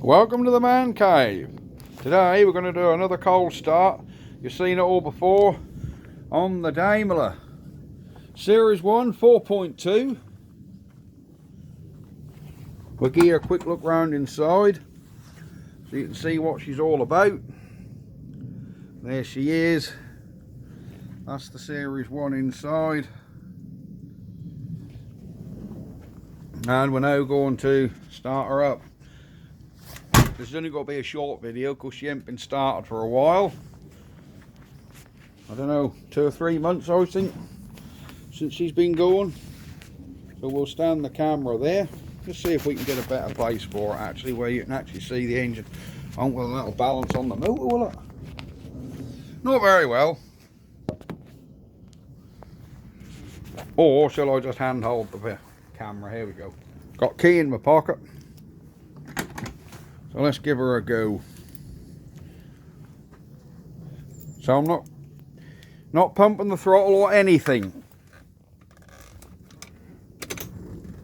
Welcome to the man cave. Today we're going to do another cold start. You've seen it all before on the Daimler Series 1 4.2. We'll give you a quick look round inside so you can see what she's all about. There she is. That's the Series 1 inside. And we're now going to start her up. This is only got to be a short video because she ain't been started for a while. I don't know, 2 or 3 months I think since she's been going. So we'll stand the camera there. Just see if we can get a better place for it actually, where you can actually see the engine. Won't with a little balance on the motor, will it? Not very well. Or shall I just handhold the camera? Here we go. Got key in my pocket. So let's give her a go. So I'm not pumping the throttle or anything.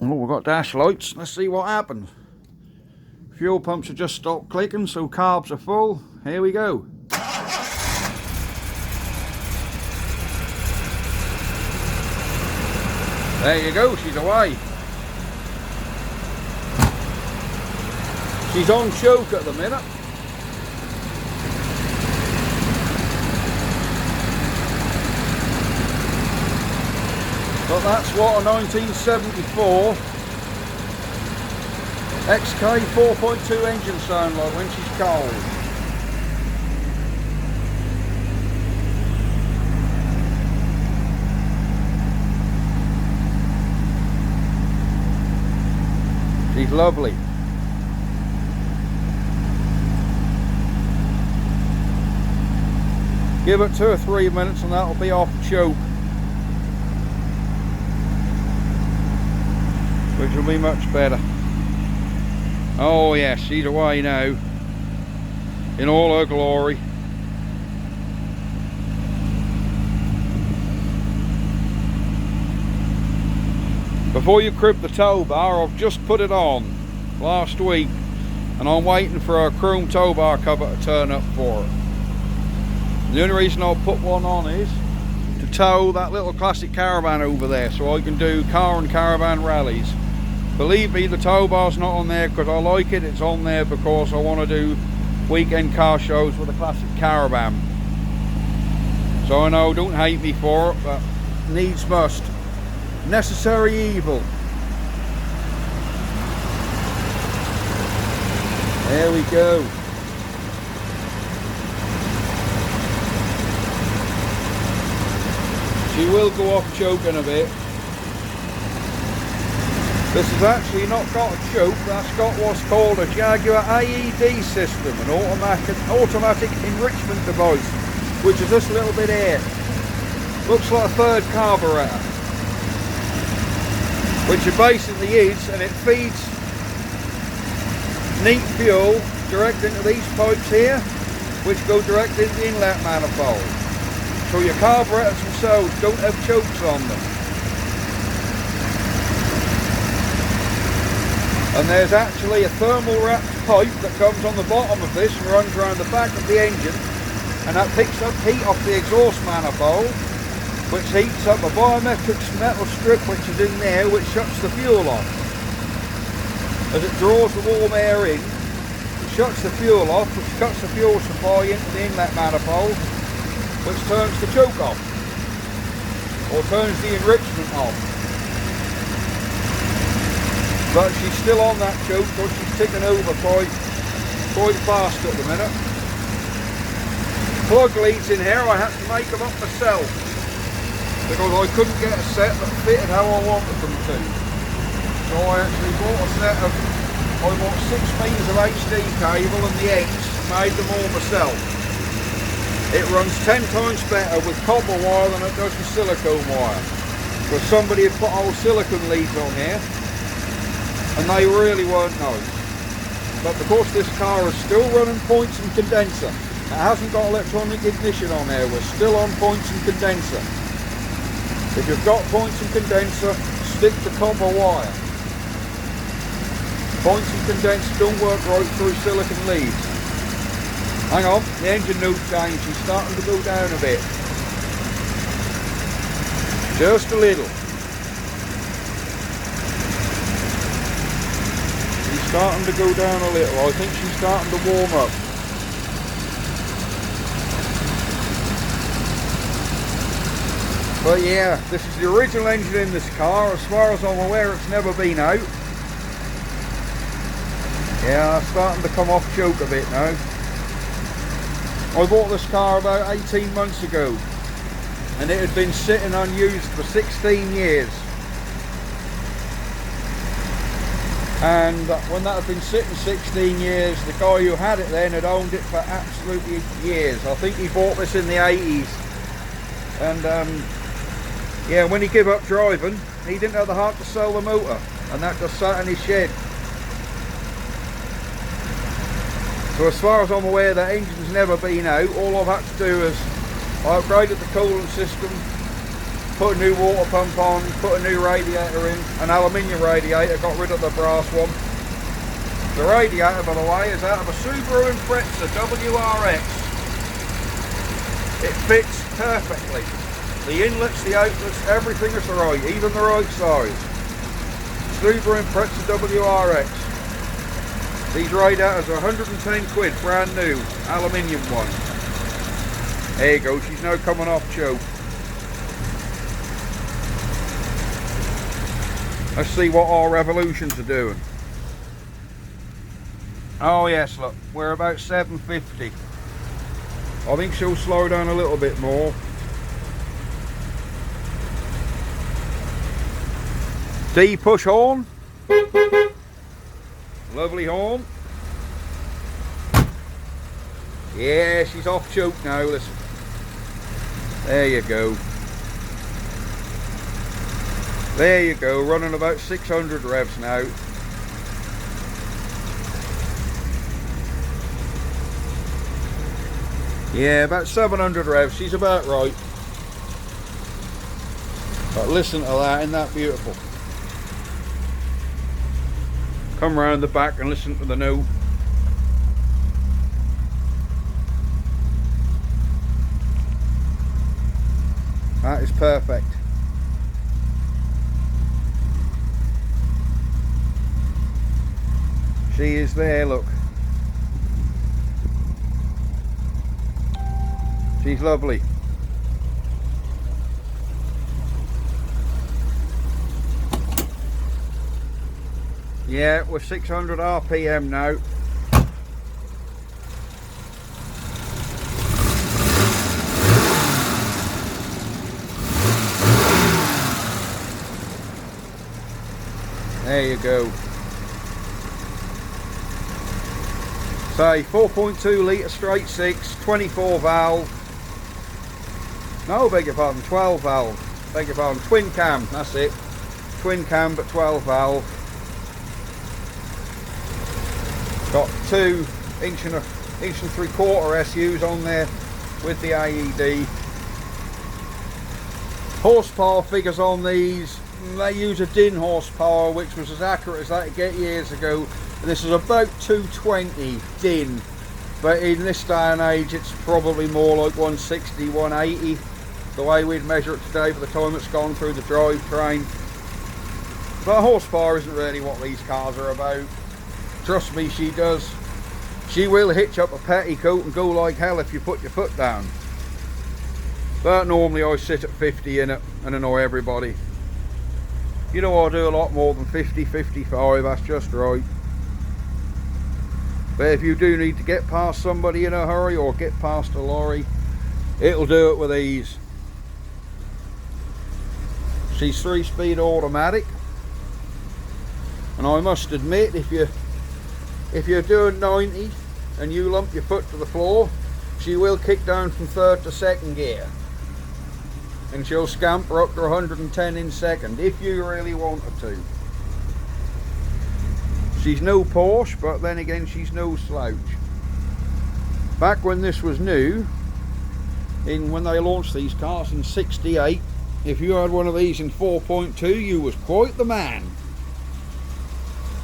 Oh, we've got dash lights. Let's see what happens. Fuel pumps have just stopped clicking, so carbs are full. Here we go. There you go, she's away. She's on choke at the minute. But that's what a 1974 XK 4.2 engine sound like when she's cold. She's lovely. Give it 2 or 3 minutes and that'll be off choke, which will be much better. Oh yes, she's away now in all her glory. Before you crib the tow bar, I've just put it on last week and I'm waiting for a chrome tow bar cover to turn up for it. The only reason I'll put one on is to tow that little classic caravan over there so I can do car and caravan rallies. Believe me, the tow bar's not on there because I like it, it's on there because I want to do weekend car shows with a classic caravan. So I know, don't hate me for it, but needs must. Necessary evil. There we go. She will go off choking a bit. This has actually not got a choke, that's got what's called a Jaguar AED system, an automatic enrichment device, which is this little bit here. Looks like a third carburetor, which it basically is, and it feeds neat fuel direct into these pipes here, which go direct into the inlet manifold. So your carburetors themselves don't have chokes on them. And there's actually a thermal wrapped pipe that comes on the bottom of this and runs around the back of the engine, and that picks up heat off the exhaust manifold, which heats up a biometric metal strip which is in there, which shuts the fuel off. As it draws the warm air in, it shuts the fuel off, which cuts the fuel supply into the inlet manifold, which turns the choke off, or turns the enrichment off. But she's still on that choke because she's ticking over quite fast at the minute. Plug leads in here, I had to make them up myself because I couldn't get a set that fitted how I wanted them to. So I actually bought a set of, I bought 6 meters of HD cable and the ends, made them all myself. It runs 10 times better with copper wire than it does with silicone wire. Because somebody had put old silicone leads on here and they really weren't nice. But because this car is still running points and condenser, it hasn't got electronic ignition on there, we're still on points and condenser. If you've got points and condenser, stick to copper wire. Pointy condenser don't work right through silicon leads. Hang on, the engine note change is starting to go down a bit. Just a little. She's starting to go down a little. I think she's starting to warm up. But yeah, this is the original engine in this car. As far as I'm aware, it's never been out. Yeah, it's starting to come off choke a bit now. I bought this car about 18 months ago, and it had been sitting unused for 16 years. And when that had been sitting 16 years, the guy who had it then had owned it for absolutely years. I think he bought this in the 80s. And yeah, when he gave up driving, he didn't have the heart to sell the motor, and that just sat in his shed. So as far as I'm aware, that engine's never been out. All I've had to do is I upgraded the coolant system, put a new water pump on, put a new radiator in, an aluminium radiator, got rid of the brass one. The radiator, by the way, is out of a Subaru Impreza WRX. It fits perfectly. The inlets, the outlets, everything is right, even the right size. Subaru Impreza WRX. These radiators are 110 quid, brand new, aluminium one. There you go, she's now coming off choke. Let's see what our revolutions are doing. Oh yes, look, we're about 750. I think she'll slow down a little bit more. D push horn. Lovely horn. Yeah, she's off choke now, listen. There you go. There you go, running about 600 revs now. Yeah, about 700 revs, she's about right. But listen to that, isn't that beautiful? Come round the back and listen to the note. That is perfect. She is there, look. She's lovely. Yeah, we're 600 RPM now. There you go. Say 4.2 litre straight 6, 24 valve. No, beg your pardon, 12 valve. Beg your pardon, twin cam, that's it. Twin cam but 12 valve. Got 2 inch and 3/4 SUs on there with the AED. Horsepower figures on these, they use a DIN horsepower, which was as accurate as they could get years ago. This is about 220 DIN, but in this day and age it's probably more like 160, 180, the way we'd measure it today by the time it's gone through the drivetrain. But horsepower isn't really what these cars are about. Trust me, she does. She will hitch up a petticoat and go like hell if you put your foot down. But normally I sit at 50 in it and annoy everybody. You know, I do a lot more than 50, 55, that's just right. But if you do need to get past somebody in a hurry or get past a lorry, it'll do it with ease. She's 3-speed automatic, and I must admit, if you're doing 90 and you lump your foot to the floor, she will kick down from 3rd to 2nd gear, and she'll scamper up to 110 in second if you really want her to. She's no Porsche, but then again she's no slouch. Back when this was new, when they launched these cars in '68, if you had one of these in 4.2, you was quite the man.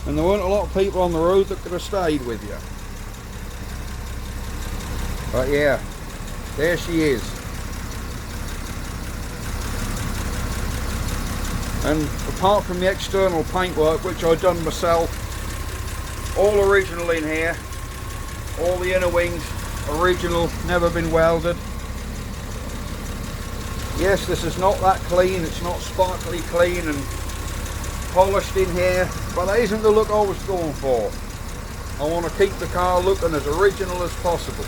and there weren't a lot of people on the road that could have stayed with you. But yeah, there she is. And apart from the external paintwork, which I've done myself, all original in here, all the inner wings original, never been welded. Yes, this is not that clean, it's not sparkly clean and polished in here, but that isn't the look I was going for. I want to keep the car looking as original as possible.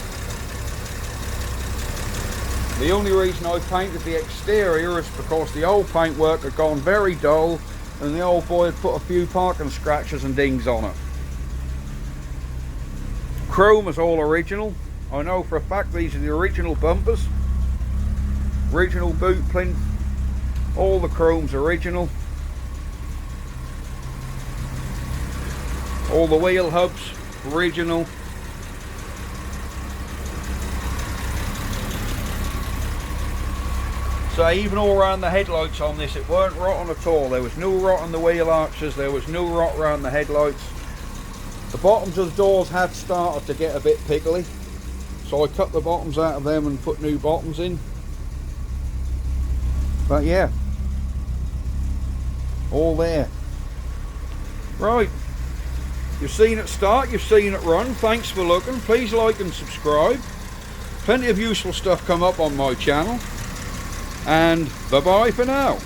The only reason I painted the exterior is because the old paintwork had gone very dull and the old boy had put a few parking scratches and dings on it. Chrome is all original. I know for a fact these are the original bumpers. Original boot plinth. All the chrome's original. All the wheel hubs, original. So even all around the headlights on this, it weren't rotten at all. There was no rot on the wheel arches, there was no rot around the headlights. The bottoms of the doors had started to get a bit piggly, so I cut the bottoms out of them and put new bottoms in. But yeah, all there. Right, you've seen it start, you've seen it run. Thanks for looking. Please like and subscribe. Plenty of useful stuff come up on my channel. And bye bye for now.